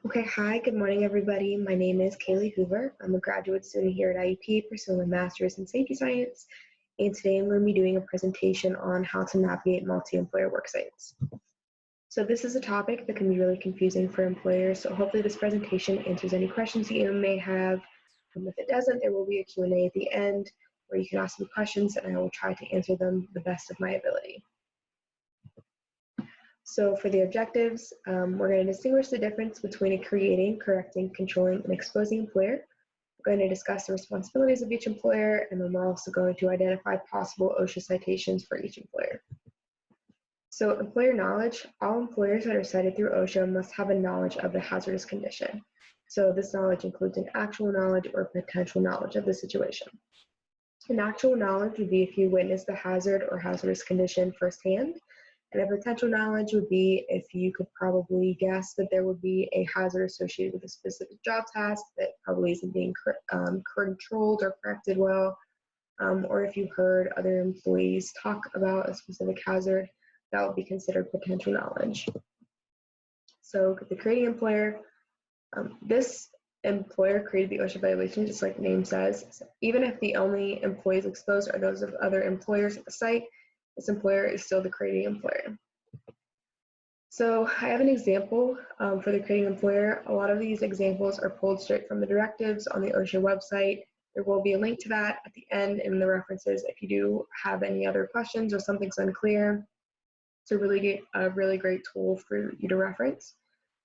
Okay, hi, good morning, everybody. My name is Kaylee Hoover. I'm a graduate student here at IUP pursuing a master's in safety science, and today I'm going to be doing a presentation on how to navigate multi-employer worksites. So this is a topic that can be really confusing for employers, so hopefully this presentation answers any questions that you may have. If it doesn't, there will be a Q&A at the end where you can ask me questions and I will try to answer them the best of my ability. So for the objectives, we're going to distinguish the difference between a creating, correcting, controlling, and exposing employer. We're going to discuss the responsibilities of each employer, and then we're also going to identify possible OSHA citations for each employer. So employer knowledge, all employers that are cited through OSHA must have a knowledge of the hazardous condition. So this knowledge includes an actual knowledge or potential knowledge of the situation. An actual knowledge would be if you witnessed the hazard or hazardous condition firsthand. And a potential knowledge would be if you could probably guess that there would be a hazard associated with a specific job task that probably isn't being controlled or corrected well, or if you heard other employees talk about a specific hazard, that would be considered potential knowledge. So the creating employer, this employer created the OSHA violation, just like the name says. So even if the only employees exposed are those of other employers at the site, this employer is still the creating employer. So I have an example for the creating employer. A lot of these examples are pulled straight from the directives on the OSHA website. There will be a link to that at the end in the references if you do have any other questions or something's unclear. It's a really great tool for you to reference.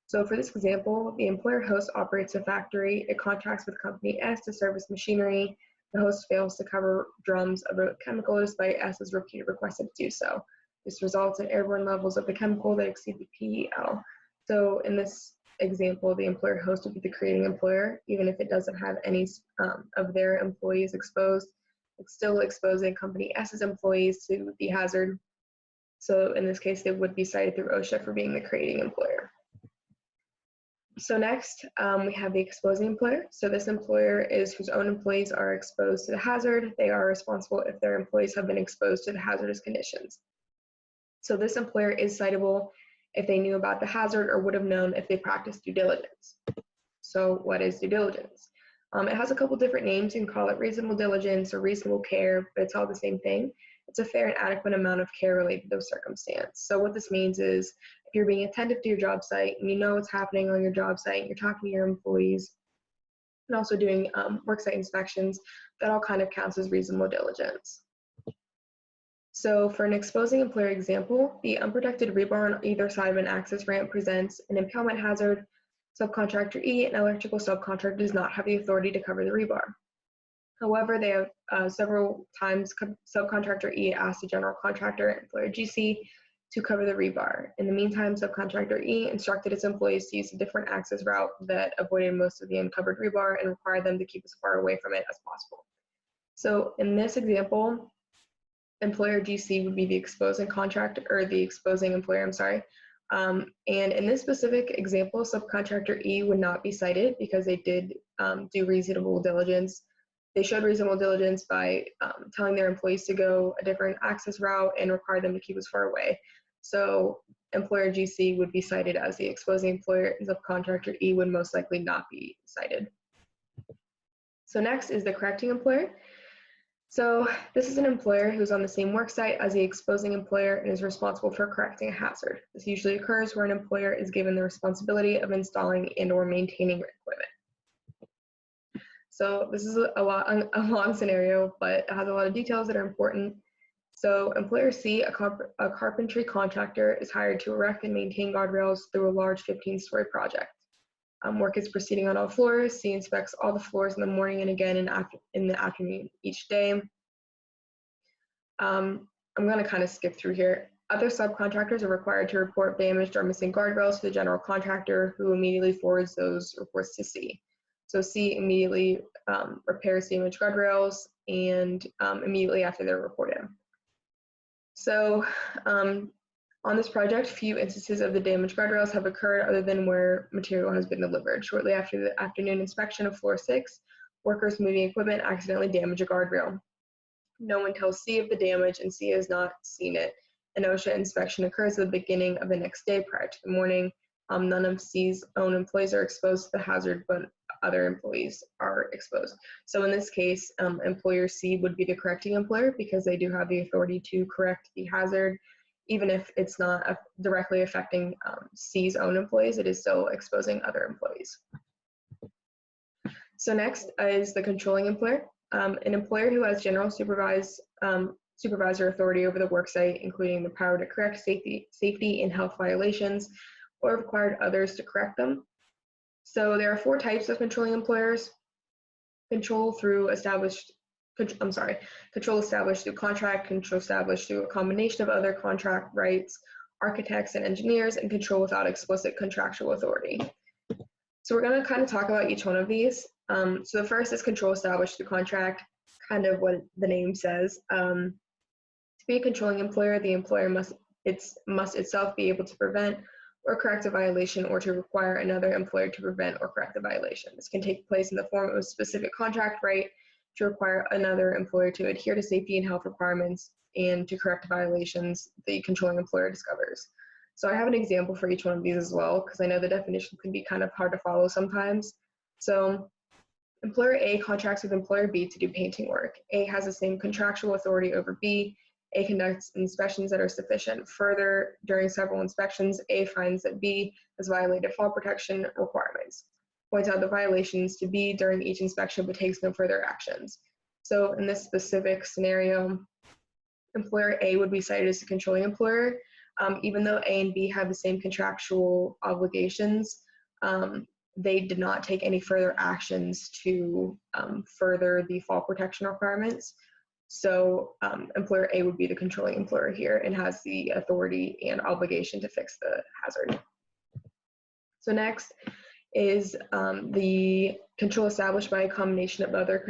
So for this example, the employer host operates a factory. It contracts with company S to service machinery. The host fails to cover drums of a chemical despite S's repeated requests to do so. This results in airborne levels of the chemical that exceed the PEL. So in this example, the employer host would be the creating employer, even if it doesn't have any of their employees exposed. It's still exposing company S's employees to the hazard. So in this case, they would be cited through OSHA for being the creating employer. So next, we have the exposing employer. So this employer is whose own employees are exposed to the hazard. They are responsible if their employees have been exposed to the hazardous conditions. So this employer is citable if they knew about the hazard or would have known if they practiced due diligence. So what is due diligence? It has a couple different names. You can call it reasonable diligence or reasonable care, but it's all the same thing. It's a fair and adequate amount of care related to those circumstances. So what this means is if you're being attentive to your job site and you know what's happening on your job site, you're talking to your employees and also doing worksite inspections, that all kind of counts as reasonable diligence. So for an exposing employer example, the unprotected rebar on either side of an access ramp presents an impalement hazard. Subcontractor E, an electrical subcontractor, does not have the authority to cover the rebar. However, they have several times subcontractor E asked the general contractor, employer GC, to cover the rebar. In the meantime, subcontractor E instructed its employees to use a different access route that avoided most of the uncovered rebar and required them to keep as far away from it as possible. So in this example, employer GC would be the exposing contractor, or the exposing employer, I'm sorry. And in this specific example, subcontractor E would not be cited because they did do reasonable diligence. They showed reasonable diligence by telling their employees to go a different access route and require them to keep as far away. So employer GC would be cited as the exposing employer, and subcontractor E would most likely not be cited. So next is the correcting employer. So this is an employer who's on the same work site as the exposing employer and is responsible for correcting a hazard. This usually occurs where an employer is given the responsibility of installing and or maintaining equipment. So this is a long scenario, but it has a lot of details that are important. So employer C, a carpentry contractor, is hired to erect and maintain guardrails through a large 15-story project. Work is proceeding on all floors. C inspects all the floors in the morning and again in the afternoon each day. I'm going to kind of skip through here. Other subcontractors are required to report damaged or missing guardrails to the general contractor, who immediately forwards those reports to C. So C immediately repairs damaged guardrails and immediately after they're reported. So on this project, few instances of the damaged guardrails have occurred other than where material has been delivered. Shortly after the afternoon inspection of floor 6, workers moving equipment accidentally damage a guardrail. No one tells C of the damage and C has not seen it. An OSHA inspection occurs at the beginning of the next day prior to the morning. none of C's own employees are exposed to the hazard, but other employees are exposed. So in this case, employer C would be the correcting employer because they do have the authority to correct the hazard. Even if it's not directly affecting C's own employees, it is still exposing other employees. So next is the controlling employer. An employer who has general supervisor authority over the worksite, including the power to correct safety and health violations, or required others to correct them. So there are 4 types of controlling employers. Control established through contract, control established through a combination of other contract rights, architects and engineers, and control without explicit contractual authority. So we're going to kind of talk about each one of these. So the first is control established through contract, kind of what the name says. To be a controlling employer, the employer must itself be able to prevent or correct a violation, or to require another employer to prevent or correct a violation. This can take place in the form of a specific contract right to require another employer to adhere to safety and health requirements and to correct violations the controlling employer discovers. So I have an example for each one of these as well, because I know the definition can be kind of hard to follow sometimes. So employer A contracts with employer B to do painting work. A has the same contractual authority over B. A conducts inspections that are sufficient. Further, during several inspections, A finds that B has violated fall protection requirements. Points out the violations to B during each inspection, but takes no further actions. So in this specific scenario, employer A would be cited as the controlling employer. Even though A and B have the same contractual obligations, they did not take any further actions to further the fall protection requirements. So employer A would be the controlling employer here and has the authority and obligation to fix the hazard. So next is the control established by a combination of other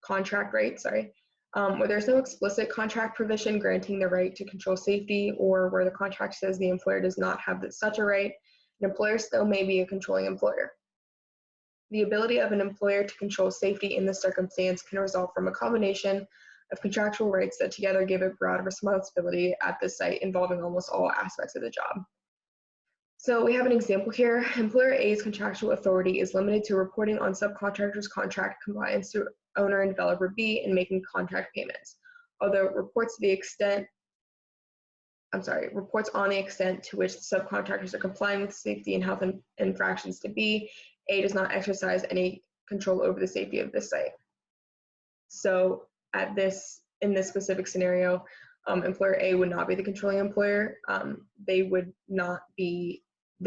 contract rights, where there's no explicit contract provision granting the right to control safety, or where the contract says the employer does not have such a right, an employer still may be a controlling employer. The ability of an employer to control safety in this circumstance can result from a combination of contractual rights that together give it broad responsibility at the site involving almost all aspects of the job. So we have an example here. Employer A's contractual authority is limited to reporting on subcontractors' contract compliance to owner and developer B and making contract payments. Although reports on the extent to which the subcontractors are complying with safety and health infractions to B, A does not exercise any control over the safety of this site. So in this specific scenario, employer A would not be the controlling employer. They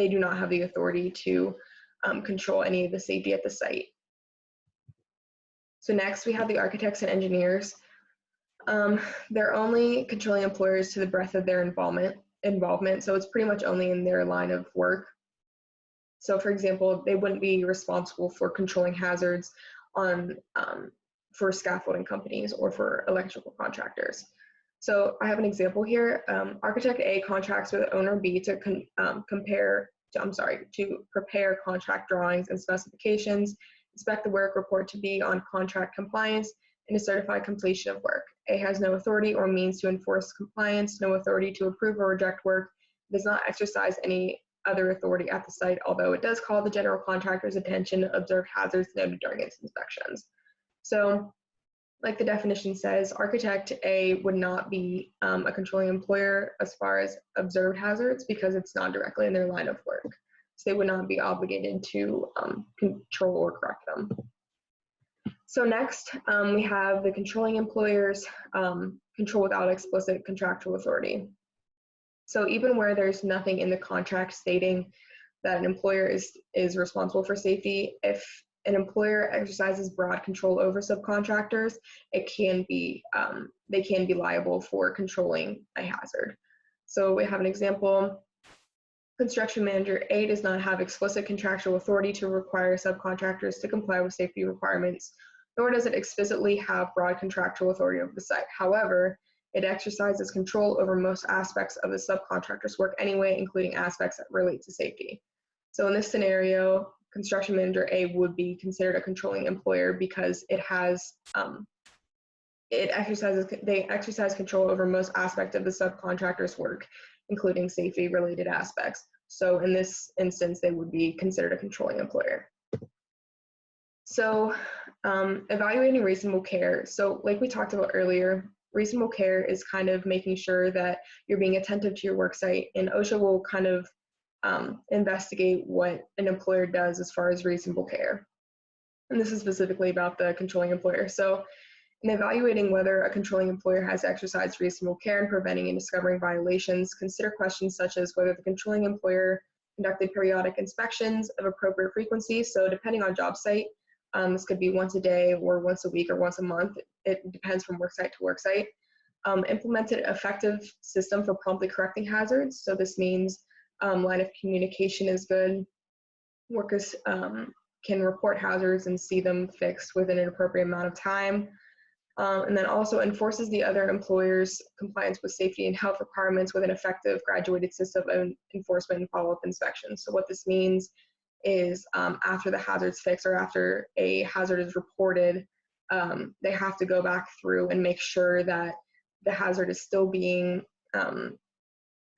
do not have the authority to control any of the safety at the site. So next we have the architects and engineers. They're only controlling employers to the breadth of their involvement, so it's pretty much only in their line of work. So for example, they wouldn't be responsible for controlling hazards for scaffolding companies or for electrical contractors. So I have an example here. Architect A contracts with owner B to prepare contract drawings and specifications, inspect the work, report to B on contract compliance, and to certify completion of work. A has no authority or means to enforce compliance, no authority to approve or reject work, does not exercise any other authority at the site, although it does call the general contractor's attention to observe hazards noted during its inspections. So, like the definition says, architect A would not be a controlling employer as far as observed hazards because it's not directly in their line of work. So they would not be obligated to control or correct them. So next, we have the controlling employers, control without explicit contractual authority. So even where there's nothing in the contract stating that an employer is responsible for safety, if an employer exercises broad control over subcontractors, they can be liable for controlling a hazard. So we have an example. Construction manager A does not have explicit contractual authority to require subcontractors to comply with safety requirements, nor does it explicitly have broad contractual authority over the site. However, it exercises control over most aspects of the subcontractor's work anyway, including aspects that relate to safety. So in this scenario, construction manager A would be considered a controlling employer because they exercise control over most aspects of the subcontractor's work, including safety related aspects. So in this instance, they would be considered a controlling employer. So evaluating reasonable care. So like we talked about earlier, reasonable care is kind of making sure that you're being attentive to your work site, and OSHA will kind of investigate what an employer does as far as reasonable care. And this is specifically about the controlling employer. So in evaluating whether a controlling employer has exercised reasonable care in preventing and discovering violations, consider questions such as whether the controlling employer conducted periodic inspections of appropriate frequency. So depending on job site, this could be once a day or once a week or once a month. It depends from work site to work site. Implemented an effective system for promptly correcting hazards. So this means line of communication is good. Workers can report hazards and see them fixed within an appropriate amount of time. And then also enforces the other employer's compliance with safety and health requirements with an effective graduated system of enforcement and follow-up inspection. So what this means is after the hazard's fixed or after a hazard is reported, they have to go back through and make sure that the hazard is still being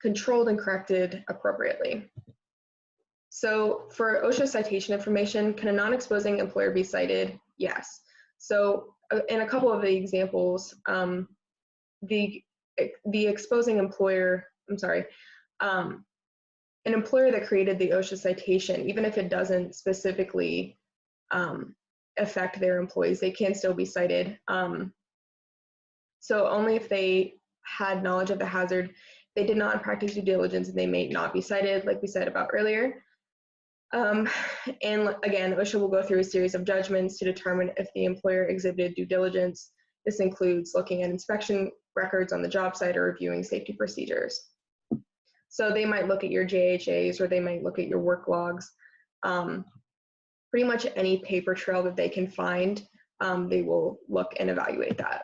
controlled and corrected appropriately. So for OSHA citation information, can a non-exposing employer be cited? Yes. So in a couple of the examples, the exposing employer, an employer that created the OSHA citation, even if it doesn't specifically affect their employees, they can still be cited. So only if they had knowledge of the hazard, they did not practice due diligence, and they may not be cited, like we said about earlier. And again, OSHA will go through a series of judgments to determine if the employer exhibited due diligence. This includes looking at inspection records on the job site or reviewing safety procedures. So they might look at your JHAs, or they might look at your work logs. Pretty much any paper trail that they can find, they will look and evaluate that.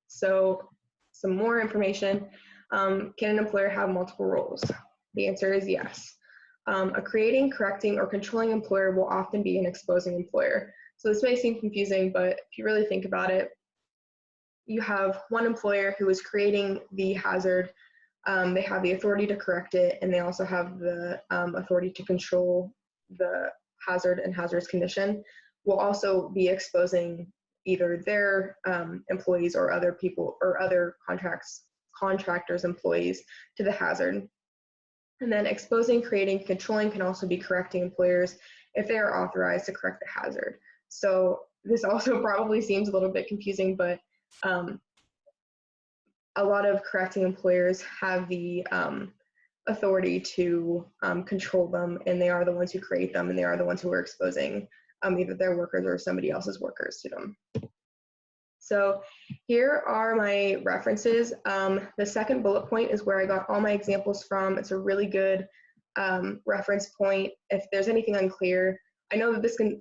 So some more information. Can an employer have multiple roles? The answer is yes. A creating, correcting, or controlling employer will often be an exposing employer. So this may seem confusing, but if you really think about it, you have one employer who is creating the hazard. They have the authority to correct it, and they also have the authority to control the hazard and hazardous condition. Will also be exposing either their employees or other people or other contractors' employees to the hazard. And then exposing, creating, controlling can also be correcting employers if they are authorized to correct the hazard. So this also probably seems a little bit confusing, but a lot of correcting employers have the authority to control them, and they are the ones who create them, and they are the ones who are exposing either their workers or somebody else's workers to them. So here are my references. The second bullet point is where I got all my examples from. It's a really good reference point. If there's anything unclear, I know that this can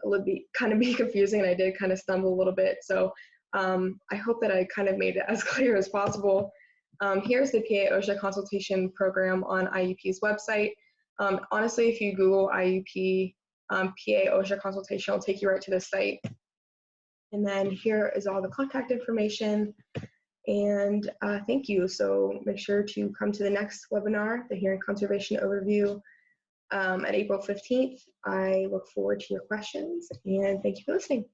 kind of be confusing, and I did kind of stumble a little bit. So I hope that I kind of made it as clear as possible. Here's the PA OSHA consultation program on IUP's website. Honestly, if you Google IUP PA OSHA consultation, it'll take you right to the site. And then here is all the contact information. And thank you. So make sure to come to the next webinar, the Hearing Conservation Overview, at April 15th. I look forward to your questions, and thank you for listening.